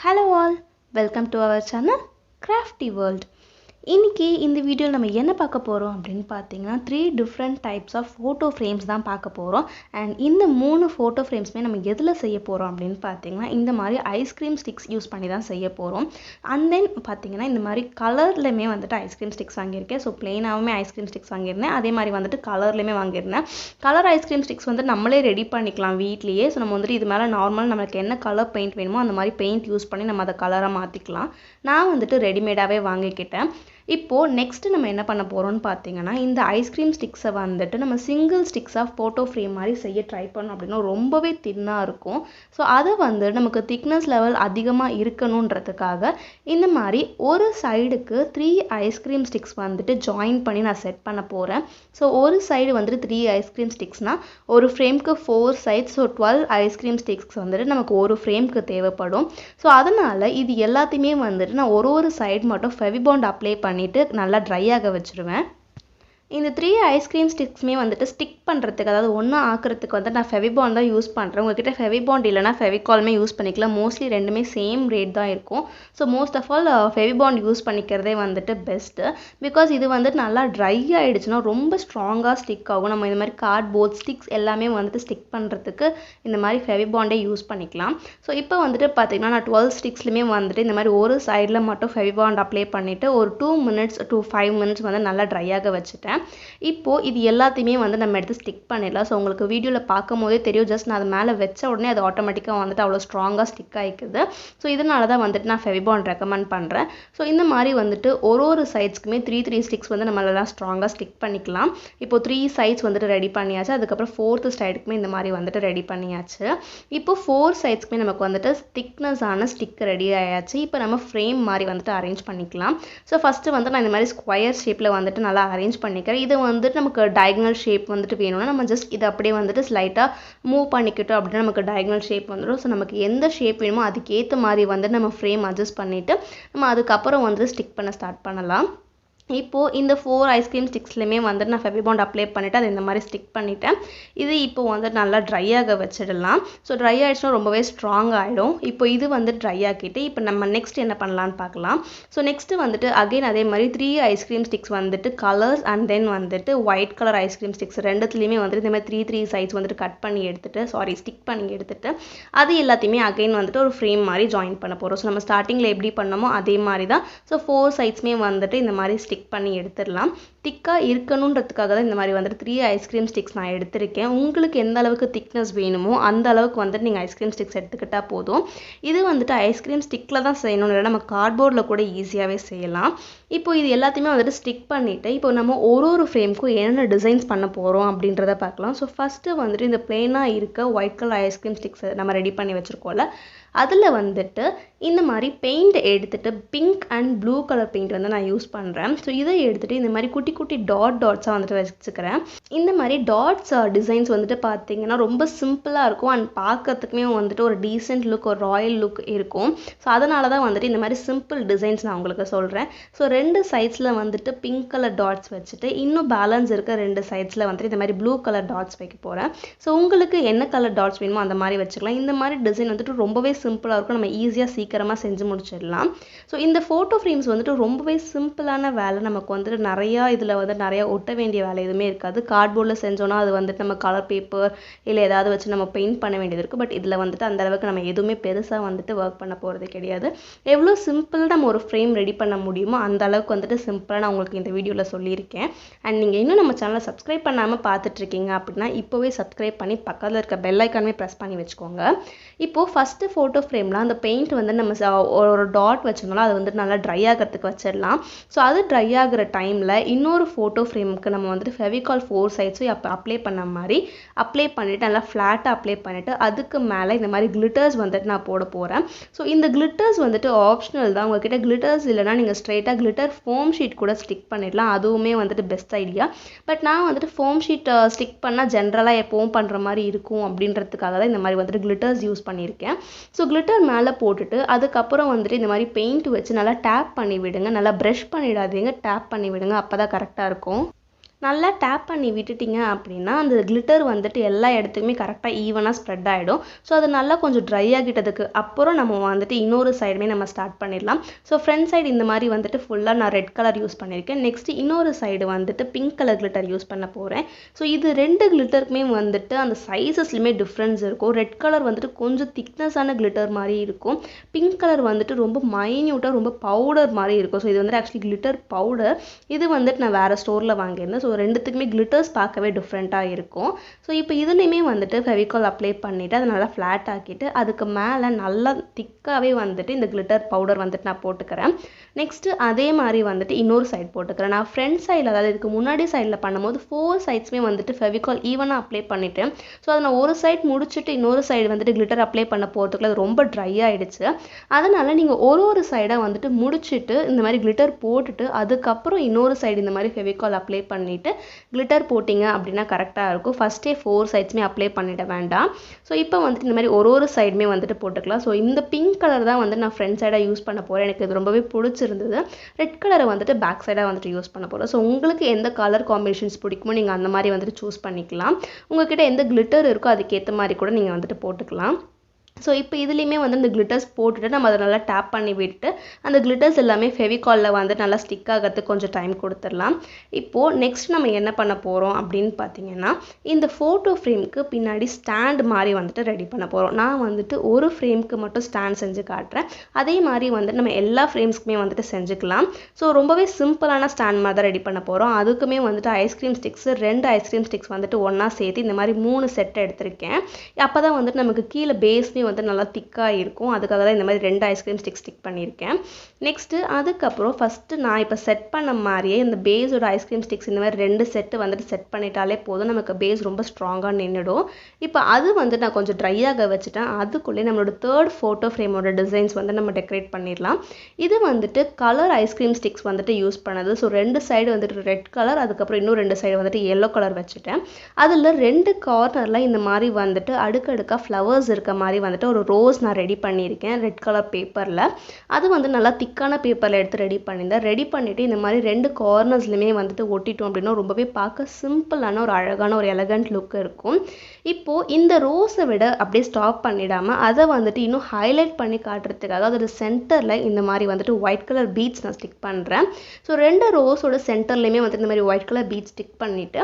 Hello all, welcome to our channel Crafty World. இன்னைக்கு இந்த வீடியோல நம்ம என்ன பார்க்க போறோம் அப்படினு பாத்தீங்கன்னா 3 different types of photo frames தான் பார்க்க போறோம். and இந்த மூணு photo framesமே நம்ம எதுல செய்ய போறோம் அப்படினு பாத்தீங்கன்னா இந்த மாதிரி ஐஸ்கிரீம் ஸ்டிக்ஸ் யூஸ் பண்ணி தான் செய்ய போறோம். and then பாத்தீங்கன்னா இந்த மாதிரி கலர்லமே வந்துட்டு ஐஸ்கிரீம் ஸ்டிக்ஸ் வாங்கியிருக்கேன். சோ ப்ளைனாவே ஐஸ்கிரீம் ஸ்டிக்ஸ் வாங்கியிருந்தேன். அதே மாதிரி வந்துட்டு கலர்லமே வாங்கியிருந்தேன். கலர் ஐஸ்கிரீம் ஸ்டிக்ஸ் வந்து நம்மளே ரெடி பண்ணிக்கலாம் வீட்லயே. சோ நம்ம வந்துட்டு இது மேல நார்மல் நமக்கு என்ன கலர் பெயிண்ட் வேணுமோ அந்த மாதிரி பெயிண்ட் யூஸ் பண்ணி நம்ம அத கலரா மாத்திக்கலாம். நான் வந்துட்டு ரெடிமேடாவே வாங்கிக்கிட்டேன். இப்போ நெக்ஸ்ட் நம்ம என்ன பண்ண போறோம்னு பாத்தீங்கன்னா இந்த ஐஸ்கிரீம் ஸ்டிக்ஸை வந்துட்டு நம்ம single sticks of photo frame மாதிரி செய்ய ட்ரை பண்ணோம் அப்படின்னா ரொம்பவே தின்னா இருக்கும். ஸோ அதை வந்து நமக்கு திக்னஸ் லெவல் அதிகமாக இருக்கணுன்றதுக்காக இந்த மாதிரி ஒரு சைடுக்கு 3 ஐஸ்கிரீம் ஸ்டிக்ஸ் வந்துட்டு ஜாயின் பண்ணி நான் செட் பண்ண போறேன். ஸோ ஒரு சைடு வந்துட்டு 3 ஐஸ்கிரீம் ஸ்டிக்ஸ்னா ஒரு ஃப்ரேம்க்கு 4 சைட்ஸ். ஸோ 12 ஐஸ்கிரீம் ஸ்டிக்ஸ் வந்துட்டு நமக்கு ஒரு ஃப்ரேம்க்கு தேவைப்படும். ஸோ அதனால இது எல்லாத்தையுமே வந்துட்டு நான் ஒரு சைடு மட்டும் ஃபெவிபாண்ட் அப்ளை பண்ணிட்டு நல்லா ட்ரை ஆக வச்சிருவேன். இந்த 3 ஐஸ்கிரீம் ஸ்டிக்ஸ்மே வந்துட்டு ஸ்டிக் பண்ணுறதுக்கு அதாவது ஒன்றா ஆக்கிறதுக்கு வந்து நான் ஃபெவிபாண்ட் தான் யூஸ் பண்ணுறேன். உங்ககிட்ட ஃபெவிபாண்ட் இல்லைனா ஃபெவிகால்மே யூஸ் பண்ணிக்கலாம். மோஸ்ட்லி ரெண்டுமே சேம் ரேட் தான் இருக்கும். So most of all Fevibond use பண்ணிக்கிறதே வந்துட்டு பெஸ்ட்டு. பிகாஸ் இது வந்துட்டு நல்லா ட்ரை ஆகிடுச்சுன்னா ரொம்ப ஸ்ட்ராங்காக ஸ்டிக் ஆகும். நம்ம இந்த மாதிரி கார்ட்போர்ட் ஸ்டிக்ஸ் எல்லாமே வந்துட்டு ஸ்டிக் பண்ணுறதுக்கு இந்த மாதிரி ஃபெவிபாண்டே யூஸ் பண்ணிக்கலாம். ஸோ இப்போ வந்துட்டு பார்த்தீங்கன்னா நான் 12 ஸ்டிக்ஸ்லையுமே வந்துட்டு இந்த மாதிரி ஒரு சைடில் மட்டும் ஃபெவிபாண்ட் அப்ளை பண்ணிவிட்டு ஒரு 2 minutes to 5 minutes வந்து நல்லா ட்ரை ஆக வச்சுட்டேன். இப்போ இது எல்லாத்தையுமே வந்து நம்ம எடுத்து ஸ்டிக் பண்ணிடலாம். ஸோ உங்களுக்கு வீடியோவில் பார்க்கும் போதே தெரியும். ஜஸ்ட் நான் அது மேலே வச்ச உடனே அது ஆட்டோமேட்டிக்காக வந்துட்டு அவ்வளோ ஸ்ட்ராங்காக ஸ்டிக் ஆகிக்குது. ஸோ இதனால தான் வந்துட்டு நான் ஃபெவிபாண்ட் ரெக்கமெண்ட் பண்ணுறேன். ஸோ இந்த மாதிரி வந்துட்டு ஒரு சைட்ஸ்க்குமே 3 ஸ்டிக்ஸ் வந்து நம்மளால ஸ்ட்ராங்காக ஸ்டிக் பண்ணிக்கலாம். இப்போ 3 சைட்ஸ் வந்துட்டு ரெடி பண்ணியாச்சு. அதுக்கப்புறம் 4th சைடுக்குமே இந்த மாதிரி வந்துட்டு ரெடி பண்ணியாச்சு. இப்போ 4 சைட்ஸ்க்குமே நமக்கு வந்துட்டு திக்னஸ் ஆன ஸ்டிக் ரெடி ஆயாச்சு. இப்போ நம்ம ஃப்ரேம் மாதிரி வந்துட்டு அரேஞ்ச் பண்ணிக்கலாம். ஸோ ஃபஸ்ட்டு வந்து நான் இந்த மாதிரி ஸ்கொயர் ஷேப்பில் வந்துட்டு நல்லா அரேஞ்ச் பண்ணிக்கிறேன். இது வந்துட்டு நமக்கு டயகனல் ஷேப் வந்துட்டு வேணும்னா நம்ம ஜஸ்ட் இதை அப்படியே வந்துட்டு ஸ்லைட்டாக மூவ் பண்ணிக்கிட்டோம் அப்படின்னா நமக்கு டயகனல் ஷேப் வந்துடும். ஸோ நமக்கு எந்த ஷேப் வேணுமோ அதுக்கேற்ற மாதிரி வந்துட்டு நம்ம ஃப்ரேம் அட்ஜஸ்ட் பண்ணிவிட்டு நம்ம அதுக்கப்புறம் வந்துட்டு ஸ்டிக் பண்ண ஸ்டார்ட் பண்ணலாம். இப்போது இந்த 4 ஐஸ்கிரீம் ஸ்டிக்ஸ்லையுமே வந்துட்டு நான் ஃபெவிபாண்ட் அப்ளை பண்ணிவிட்டு அதை இந்த மாதிரி ஸ்டிக் பண்ணிவிட்டேன். இது இப்போ வந்துட்டு நல்லா ட்ரை ஆக வச்சிடலாம். ஸோ ட்ரை ஆகிடுச்சுன்னா ரொம்பவே ஸ்ட்ராங் ஆகிடும். இப்போ இது வந்து ட்ரை ஆக்கிட்டு இப்போ நம்ம நெக்ஸ்ட் என்ன பண்ணலான்னு பார்க்கலாம். ஸோ நெக்ஸ்ட்டு வந்துட்டு அகைன் அதே மாதிரி 3 ஐஸ்கிரீம் ஸ்டிக்ஸ் வந்துட்டு கலர்ஸ் அண்ட் தென் வந்துட்டு ஒயிட் கலர் ஐஸ்கிரீம் ஸ்டிக்ஸ் ரெண்டுத்துலேயுமே வந்துட்டு இந்த மாதிரி 3 சைட்ஸ் வந்துட்டு கட் பண்ணி எடுத்துட்டு ஸ்டிக் பண்ணி எடுத்துட்டு அது எல்லாத்தையுமே அகைன் வந்துட்டு ஒரு ஃப்ரேம் மாதிரி ஜாயின் பண்ண போகிறோம். ஸோ நம்ம ஸ்டார்டிங்கில் எப்படி பண்ணமோ அதே மாதிரி தான். ஸோ 4 சைட்ஸ்மே வந்துட்டு இந்த மாதிரி ஸ்டிக் பண்ணி எடுத்துடலாம். திக்காக இருக்கணுன்றதுக்காக தான் இந்த மாதிரி வந்துட்டு 3 ஐஸ்கிரீம் ஸ்டிக்ஸ் நான் எடுத்திருக்கேன். உங்களுக்கு எந்த அளவுக்கு திக்னஸ் வேணுமோ அந்த அளவுக்கு வந்துட்டு நீங்கள் ஐஸ்கிரீம் ஸ்டிக்ஸ் எடுத்துக்கிட்டால் போதும். இது வந்துட்டு ஐஸ்கிரீம் ஸ்டிக்கில் தான் செய்யணும் இல்லை நம்ம கார்ட்போர்டில் கூட ஈஸியாகவே செய்யலாம். இப்போ இது எல்லாத்தையுமே வந்துட்டு ஸ்டிக் பண்ணிவிட்டு இப்போ நம்ம ஒரு ஃப்ரேம்க்கும் என்னென்ன டிசைன்ஸ் பண்ண போகிறோம் அப்படின்றத பார்க்கலாம். ஸோ ஃபஸ்ட்டு வந்துட்டு இந்த பிளெயினாக இருக்க ஒயிட் கலர் ஐஸ்கிரீம் ஸ்டிக்ஸ் நம்ம ரெடி பண்ணி வச்சுருக்கோம்ல அதில் வந்துட்டு இந்த மாதிரி பெயிண்ட் எடுத்துகிட்டு pink and blue colour paint வந்து நான் யூஸ் பண்ணுறேன். ஸோ இதை எடுத்துகிட்டு இந்த மாதிரி குட்டி குட்டி டாட்ஸாக வந்துட்டு வச்சுக்கிறேன். இந்த மாதிரி டாட்ஸ் டிசைன்ஸ் வந்துட்டு பார்த்தீங்கன்னா ரொம்ப சிம்பிளாக இருக்கும் அண்ட் பார்க்கறதுக்குமே வந்துட்டு ஒரு டீசென்ட் லுக் ஒரு ராயல் லுக் இருக்கும். ஸோ அதனால தான் வந்துட்டு இந்த மாதிரி சிம்பிள் டிசைன்ஸ் நான் உங்களுக்கு சொல்கிறேன். ஸோ 2 சைட்ஸில் வந்துட்டு பிங்க் கலர் டாட்ஸ் வச்சுட்டு இன்னும் பேலன்ஸ் இருக்க 2 சைட்ஸில் வந்துட்டு இந்த மாதிரி ப்ளூ கலர் டாட்ஸ் வைக்க போகிறேன். ஸோ உங்களுக்கு என்ன கலர் டாட்ஸ் வேணுமோ அந்த மாதிரி வச்சுக்கலாம். இந்த மாதிரி டிசைன் வந்துட்டு ரொம்பவே சிம்பிளாக இருக்கும். நம்ம ஈஸியாக சீக்கிரமாக செஞ்சு முடிச்சிடலாம். ஸோ இந்த ஃபோட்டோ ஃப்ரேம்ஸ் வந்துட்டு ரொம்பவே சிம்பிளான வேலை. நமக்கு வந்துட்டு நிறையா இதில் வந்து நிறையா ஒட்ட வேண்டிய வேலை எதுவுமே இருக்காது. கார்ட்போர்டில் செஞ்சோன்னா அது வந்துட்டு நம்ம கலர் பேப்பர் இல்லை ஏதாவது வச்சு நம்ம பெயிண்ட் பண்ண வேண்டியது இருக்குது. பட் இதில் வந்துட்டு அந்த அளவுக்கு நம்ம எதுவுமே பெருசாக வந்துட்டு ஒர்க் பண்ண போகிறது கிடையாது. எவ்வளோ சிம்பிளாக நம்ம ஒரு ஃப்ரேம் ரெடி பண்ண முடியுமோ அந்த அளவுக்கு வந்துட்டு சிம்பிளாக நான் உங்களுக்கு இந்த வீடியோவில் சொல்லியிருக்கேன். அண்ட் நீங்கள் இன்னும் நம்ம சேனலை சப்ஸ்கிரைப் பண்ணாமல் பார்த்துட்ருக்கீங்க அப்படின்னா இப்போவே சப்ஸ்கிரைப் பண்ணி பக்கத்தில் இருக்க பெல் ஐக்கானுமே ப்ரெஸ் பண்ணி வச்சுக்கோங்க. இப்போது ஃபஸ்ட்டு ஃபோட்டோ ஃப்ரேமில் அந்த பெயிண்ட் வந்து நம்ம ஒரு டாட் வச்சோம்னா அது வந்து நல்லா ட்ரை ஆகிறதுக்கு வச்சிடலாம். ஸோ அது ட்ரை ஆகிற டைமில் இன்னொரு ஃபோட்டோ ஃப்ரேமுக்கு நம்ம வந்துட்டு ஃபெவிகால் 4 சைட்ஸும் அப்போ அப்ளை பண்ண மாதிரி அப்ளை பண்ணிவிட்டு நல்லா ஃப்ளாட்டாக அப்ளை பண்ணிவிட்டு அதுக்கு மேலே இந்த மாதிரி கிளிட்டர்ஸ் வந்துட்டு நான் போட போகிறேன். ஸோ இந்த கிளிட்டர்ஸ் வந்துட்டு ஆப்ஷனல் தான். உங்கள்கிட்ட கிளிட்டர்ஸ் இல்லைனா நீங்கள் ஸ்ட்ரெயிட்டாக கிளிட்டர் ஃபோம் ஷீட் கூட ஸ்டிக் பண்ணிடலாம். அதுவுமே வந்துட்டு பெஸ்ட் ஐடியா. பட் நான் வந்துட்டு ஃபோம் ஷீட் ஸ்டிக் பண்ணால் ஜென்ரலாக எப்பவும் பண்ணுற மாதிரி இருக்கும் அப்படின்றதுக்காக தான் இந்த மாதிரி வந்துட்டு கிளிட்டர்ஸ் யூஸ் பண்ணியிருக்கேன். ஸோ கிளிட்டர் மேலே போட்டுட்டு அதுக்கப்புறம் வந்துட்டு இந்த மாதிரி பெயிண்ட் வச்சு நல்லா டேப் பண்ணி விடுங்க. நல்லா ப்ரஷ் பண்ணிடாதீங்க, டேப் பண்ணி விடுங்க. அப்போ தான் கரெக்டாக இருக்கும். நல்லா டேப் பண்ணி விட்டுட்டிங்க அப்படின்னா அந்த கிளிட்டர் வந்துட்டு எல்லா இடத்துக்குமே கரெக்டாக ஈவனாக ஸ்ப்ரெட் ஆகிடும். ஸோ அது நல்லா கொஞ்சம் ட்ரை ஆகிட்டதுக்கு அப்புறம் நம்ம வந்துட்டு இன்னொரு சைடுமே நம்ம ஸ்டார்ட் பண்ணிடலாம். ஸோ ஃப்ரண்ட் சைடு இந்த மாதிரி வந்துட்டு ஃபுல்லாக நான் ரெட் கலர் யூஸ் பண்ணியிருக்கேன். நெக்ஸ்ட் இன்னொரு சைடு வந்துட்டு பிங்க் கலர் கிளிட்டர் யூஸ் பண்ண போகிறேன். ஸோ இது ரெண்டு கிளிட்டருக்குமே வந்துட்டு அந்த சைஸஸ்லையுமே டிஃப்ரென்ஸ் இருக்கும். ரெட் கலர் வந்துட்டு கொஞ்சம் திக்னஸான கிளிட்டர் மாதிரி இருக்கும். பிங்க் கலர் வந்துட்டு ரொம்ப மைன்யூட்டாக ரொம்ப பவுடர் மாதிரி இருக்கும். ஸோ இது வந்துட்டு ஆக்சுவலி கிளிட்டர் பவுடர். இது வந்துட்டு நான் வேறு ஸ்டோரில் வாங்கியிருந்தேன். ஸோ ரெண்டுத்துக்குமே கிளிட்டர்ஸ் பார்க்கவே டிஃப்ரெண்ட்டாக இருக்கும். ஸோ இப்போ இதுலேயுமே வந்துட்டு ஃபெவிகால் அப்ளை பண்ணிவிட்டு அதை நல்லா ஃப்ளாட் ஆக்கிட்டு அதுக்கு மேலே நல்லா திக்காகவே வந்துட்டு இந்த கிளிட்டர் பவுடர் வந்துட்டு நான் போட்டுக்கிறேன். நெக்ஸ்ட்டு அதே மாதிரி வந்துட்டு இன்னொரு சைடு போட்டுக்கிறேன். நான் ஃப்ரண்ட் சைடில், அதாவது இதுக்கு முன்னாடி சைடில் பண்ணும்போது 4 சைட்ஸுமே வந்துட்டு ஃபெவிகால் ஈவனாக அப்ளை பண்ணிவிட்டேன். ஸோ அதை நான் ஒரு சைடு முடிச்சுட்டு இன்னொரு சைடு வந்துட்டு கிளிட்டர் அப்ளை பண்ண போகிறதுக்குள்ள அது ரொம்ப ட்ரை ஆகிடுச்சு. அதனால் நீங்கள் ஒரு சைடாக வந்துட்டு முடிச்சுட்டு இந்த மாதிரி கிளிட்டர் போட்டுட்டு அதுக்கப்புறம் இன்னொரு சைடு இந்த மாதிரி ஃபெவிகால் அப்ளை பண்ணிவிட்டு கிளிட்டர் போட்டிங்க அப்படின்னா கரெக்டாக இருக்கும். ஃபஸ்ட்டே 4 சைட்ஸுமே அப்ளை பண்ணிட வேண்டாம். ஸோ இப்போ வந்துட்டு இந்த மாதிரி ஒரு சைடுமே வந்துட்டு போட்டுக்கலாம். ஸோ இந்த பிங்க் கலர் தான் வந்து நான் ஃப்ரண்ட் சைடாக யூஸ் பண்ண போகிறேன். எனக்கு இது ரொம்பவே பிடிச்சிருந்தது. ரெட் கலரை வந்துட்டு பேக் சைடாக வந்துட்டு யூஸ் பண்ண போகிறேன். ஸோ உங்களுக்கு எந்த கலர் காம்பினேஷன்ஸ் பிடிக்குமோ நீங்கள் அந்த மாதிரி வந்துட்டு சூஸ் பண்ணிக்கலாம். உங்கள்கிட்ட எந்த கிளிட்டர் இருக்கோ அதுக்கேற்ற மாதிரி கூட நீங்கள் வந்துட்டு போட்டுக்கலாம். ஸோ இப்போ இதுலேயுமே வந்து இந்த கிளிட்டர்ஸ் போட்டுட்டு நம்ம அதை நல்லா டேப் பண்ணி விட்டு அந்த கிளிட்டர்ஸ் எல்லாமே ஃபெவிகாலில் வந்து நல்லா ஸ்டிக் ஆகிறதுக்கு கொஞ்சம் டைம் கொடுத்துடலாம். இப்போது நெக்ஸ்ட் நம்ம என்ன பண்ண போகிறோம் அப்படின்னு பார்த்தீங்கன்னா, இந்த ஃபோட்டோ ஃப்ரேமுக்கு பின்னாடி ஸ்டாண்ட் மாதிரி வந்துட்டு ரெடி பண்ண போகிறோம். நான் வந்துட்டு ஒரு ஃப்ரேமுக்கு மட்டும் ஸ்டாண்ட் செஞ்சு காட்டுறேன். அதே மாதிரி வந்துட்டு நம்ம எல்லா ஃப்ரேம்ஸ்க்குமே வந்துட்டு செஞ்சுக்கலாம். ஸோ ரொம்பவே சிம்பிளான ஸ்டாண்ட் மாதிரி தான் ரெடி பண்ண போகிறோம். அதுக்குமே வந்துட்டு ஐஸ்கிரீம் ஸ்டிக்ஸ் 2 ஐஸ்கிரீம் ஸ்டிக்ஸ் வந்துட்டு ஒன்றா சேர்த்து இந்த மாதிரி 3 செட் எடுத்திருக்கேன். அப்போ தான் வந்துட்டு நமக்கு கீழே பேஸ்மே வந்து நல்லா திக்காக இருக்கும். அதுக்காக தான் இந்த மாதிரி 2 ஐஸ்கிரீம் ஸ்டிக் பண்ணியிருக்கேன். நெக்ஸ்ட்டு அதுக்கப்புறம் ஃபஸ்ட்டு நான் இப்போ செட் பண்ண மாதிரியே இந்த பேஸோட ஐஸ்கிரீம் ஸ்டிக்ஸ் இந்த மாதிரி 2 செட்டு வந்துட்டு செட் பண்ணிட்டாலே போதும். நமக்கு பேஸ் ரொம்ப ஸ்ட்ராங்காக நின்றுடும். இப்போ அது வந்து நான் கொஞ்சம் ட்ரையாக வச்சுட்டேன். அதுக்குள்ளே நம்மளோட 3rd ஃபோட்டோ ஃப்ரேமோட டிசைன்ஸ் வந்து நம்ம டெக்கரேட் பண்ணிடலாம். இது வந்துட்டு கலர் ஐஸ்கிரீம் ஸ்டிக்ஸ் வந்துட்டு யூஸ் பண்ணது. ஸோ 2 சைடு வந்துட்டு ரெட் கலர், அதுக்கப்புறம் இன்னும் 2 சைடு வந்துட்டு எல்லோ கலர் வச்சுட்டேன். அதில் 2 கார்னரில் இந்த மாதிரி வந்துட்டு அடுக்கடுக்காக ஃப்ளவர்ஸ் இருக்க மாதிரி வந்துட்டு ஒரு ரோஸ் நான் ரெடி பண்ணியிருக்கேன் ரெட் கலர் பேப்பரில். அது வந்து நல்லா திக்கான பேப்பரில் எடுத்து ரெடி பண்ணியிருந்தேன். ரெடி பண்ணிவிட்டு இந்த மாதிரி 2 கார்னர்ஸ்லையுமே வந்துட்டு ஒட்டிட்டோம் அப்படின்னா ரொம்பவே பார்க்க சிம்பிளான ஒரு அழகான ஒரு எலகண்ட் லுக் இருக்கும். இப்போது இந்த ரோஸை விட அப்படியே ஸ்டாப் பண்ணிடாமல் அதை வந்துட்டு இன்னும் ஹைலைட் பண்ணி காட்டுறதுக்காக அதோட சென்டரில் இந்த மாதிரி வந்துட்டு white colour beads non stick பண்ணுறேன். ஸோ 2 ரோஸோட சென்டர்லையுமே வந்துட்டு இந்த மாதிரி ஒயிட் கலர் பீட்ஸ் ஸ்டிக் பண்ணிவிட்டு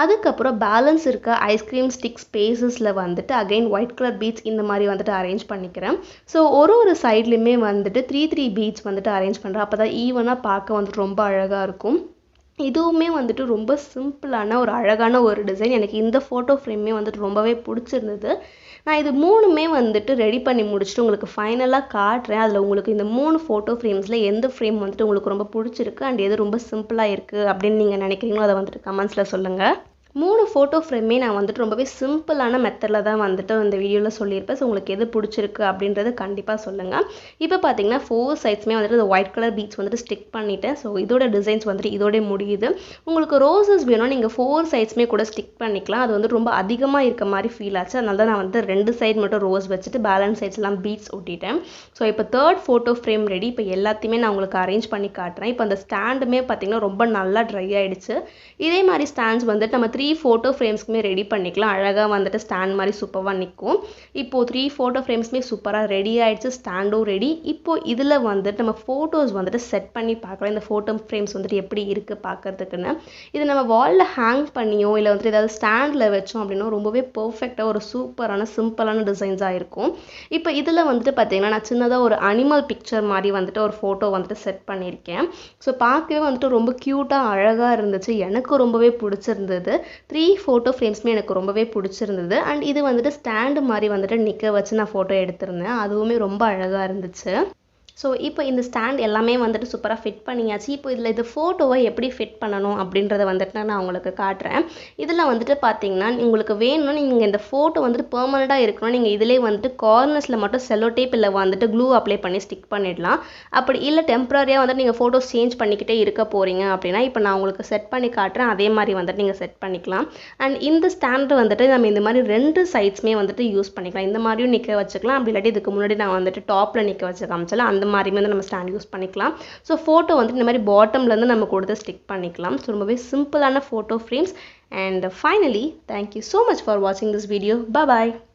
அதுக்கப்புறம் பேலன்ஸ் இருக்க ஐஸ்கிரீம் ஸ்டிக் ஸ்பேசஸில் வந்துட்டு அகைன் ஒயிட் கலர் பீட்ஸ் இந்த மாதிரி வந்துட்டு அரேஞ்ச் பண்ணிக்கிறேன். ஸோ ஒரு சைட்லையுமே வந்துட்டு 3 பீட்ஸ் வந்துட்டு அரேஞ்ச் பண்ணுறேன். அப்போ தான் ஈவனாக பார்க்க வந்துட்டு ரொம்ப அழகாக இருக்கும். இதுவுமே வந்துட்டு ரொம்ப சிம்பிளான ஒரு அழகான ஒரு டிசைன். எனக்கு இந்த ஃபோட்டோ ஃப்ரேமே வந்துட்டு ரொம்பவே பிடிச்சிருந்தது. நான் இது 3மே வந்துட்டு ரெடி பண்ணி முடிச்சுட்டு உங்களுக்கு ஃபைனலாக காட்டுறேன். அதில் உங்களுக்கு இந்த 3 ஃபோட்டோ ஃப்ரேம்ஸில் எந்த ஃப்ரேம் வந்துட்டு உங்களுக்கு ரொம்ப பிடிச்சிருக்கு அண்ட் எது ரொம்ப சிம்பிளாக இருக்குது அப்படின்னு நீங்கள் நினைக்கிறீங்களோ அதை வந்துட்டு கமெண்ட்ஸில் சொல்லுங்கள். 3 ஃபோட்டோ ஃப்ரேமே நான் வந்துட்டு ரொம்பவே சிம்பிளான மெத்தடில் தான் வந்துட்டு இந்த வீடியோவில் சொல்லியிருப்பேன். ஸோ உங்களுக்கு எது பிடிச்சிருக்கு அப்படின்றது கண்டிப்பாக சொல்லுங்கள். இப்போ பார்த்தீங்கன்னா 4 சைட்ஸுமே வந்துட்டு இந்த ஒயிட் கலர் பீட்ஸ் வந்துட்டு ஸ்டிக் பண்ணிட்டேன். ஸோ இதோட டிசைன்ஸ் வந்துட்டு இதோட முடியுது. உங்களுக்கு ரோசஸ் வேணும் நீங்கள் 4 சைட்ஸுமே கூட ஸ்டிக் பண்ணிக்கலாம். அது வந்து ரொம்ப அதிகமாக இருக்க மாதிரி ஃபீல் ஆச்சு. அதனால தான் நான் வந்து 2 சைடு மட்டும் ரோஸ் வச்சுட்டு பேலன்ஸ் சைட்ஸ்லாம் பீட்ஸ் ஒட்டிட்டேன். ஸோ இப்போ 3rd ஃபோட்டோ ஃப்ரேம் ரெடி. இப்போ எல்லாத்தையுமே நான் உங்களுக்கு அரேஞ்ச் பண்ணி காட்டுறேன். இப்போ அந்த ஸ்டாண்டுமே பார்த்தீங்கன்னா ரொம்ப நல்லா ட்ரை ஆகிடுச்சு. இதே மாதிரி ஸ்டாண்ட்ஸ் வந்துட்டு நம்ம 3 ஃபோட்டோ ஃப்ரேம்ஸ்க்குமே ரெடி பண்ணிக்கலாம். அழகாக வந்துட்டு ஸ்டாண்ட் மாதிரி சூப்பராக நிற்கும். இப்போது 3 ஃபோட்டோ ஃப்ரேம்ஸுமே சூப்பராக ரெடி ஆகிடுச்சு. ஸ்டாண்டும் ரெடி. இப்போது இதில் வந்துட்டு நம்ம ஃபோட்டோஸ் வந்துட்டு செட் பண்ணி பார்க்கலாம். இந்த ஃபோட்டோ ஃப்ரேம்ஸ் வந்துட்டு எப்படி இருக்குது பார்க்குறதுக்குன்னு. இது நம்ம வாலில் ஹேங் பண்ணியோ இல்லை வந்துட்டு ஏதாவது ஸ்டாண்டில் வச்சோம் அப்படின்னா ரொம்பவே பர்ஃபெக்டாக ஒரு சூப்பரான சிம்பிளான டிசைன்ஸாக இருக்கும். இப்போ இதில் வந்துட்டு பார்த்தீங்கன்னா நான் சின்னதாக ஒரு அனிமல் பிக்சர் மாதிரி வந்துட்டு ஒரு ஃபோட்டோ வந்துட்டு செட் பண்ணியிருக்கேன். ஸோ பார்க்கவே வந்துட்டு ரொம்ப க்யூட்டாக அழகாக இருந்துச்சு. எனக்கு ரொம்பவே பிடிச்சிருந்தது. 3 ஃபோட்டோ ஃப்ரேம்ஸுமே எனக்கு ரொம்பவே பிடிச்சிருந்தது. அண்ட் இது வந்துட்டு ஸ்டாண்டு மாதிரி வந்துட்டு நிற்க வச்சு நான் ஃபோட்டோ எடுத்திருந்தேன். அதுவுமே ரொம்ப அழகாக இருந்துச்சு. ஸோ இப்போ இந்த ஸ்டாண்ட் எல்லாமே வந்துட்டு சூப்பராக ஃபிட் பண்ணியாச்சு. இப்போ இதில் இது ஃபோட்டோவை எப்படி ஃபிட் பண்ணணும் அப்படின்றத வந்துட்டு நான் உங்களுக்கு காட்டுறேன். இதில் வந்துட்டு பார்த்தீங்கன்னா உங்களுக்கு வேணும்னா நீங்கள் இந்த ஃபோட்டோ வந்துட்டு பெர்மனெண்ட்டாக இருக்கணும். நீங்கள் இதிலே வந்துட்டு கார்னர்ஸில் மட்டும் செல்லோ டேப் இல்லை வந்துட்டு க்ளூ அப்ளை பண்ணி ஸ்டிக் பண்ணிடலாம். அப்படி இல்லை டெம்பரரியாக வந்துட்டு நீங்கள் ஃபோட்டோஸ் சேஞ்ச் பண்ணிக்கிட்டே இருக்க போகிறீங்க அப்படின்னா இப்போ நான் உங்களுக்கு செட் பண்ணி காட்டுறேன். அதே மாதிரி வந்துட்டு நீங்கள் செட் பண்ணிக்கலாம். அண்ட் இந்த ஸ்டாண்டு வந்துட்டு நம்ம இந்த மாதிரி 2 சைட்ஸுமே வந்துட்டு யூஸ் பண்ணிக்கலாம். இந்த மாதிரியும் நிற்க வச்சுக்கலாம். அப்படி இல்லாட்டி இதுக்கு முன்னாடி நான் வந்துட்டு டாப்பில் நிற்க வச்சு காமிச்சல அந்த மாதிரியுமே வந்து நம்ம ஸ்டாண்ட் யூஸ் பண்ணிக்கலாம். ஸோ ஃபோட்டோ வந்துட்டு இந்த மாதிரி பாட்டம்லேருந்து நம்ம கொடுத்து ஸ்டிக் பண்ணிக்கலாம். ஸோ ரொம்பவே சிம்பிளான photo frames. And finally, thank you so much for watching this video. Bye bye.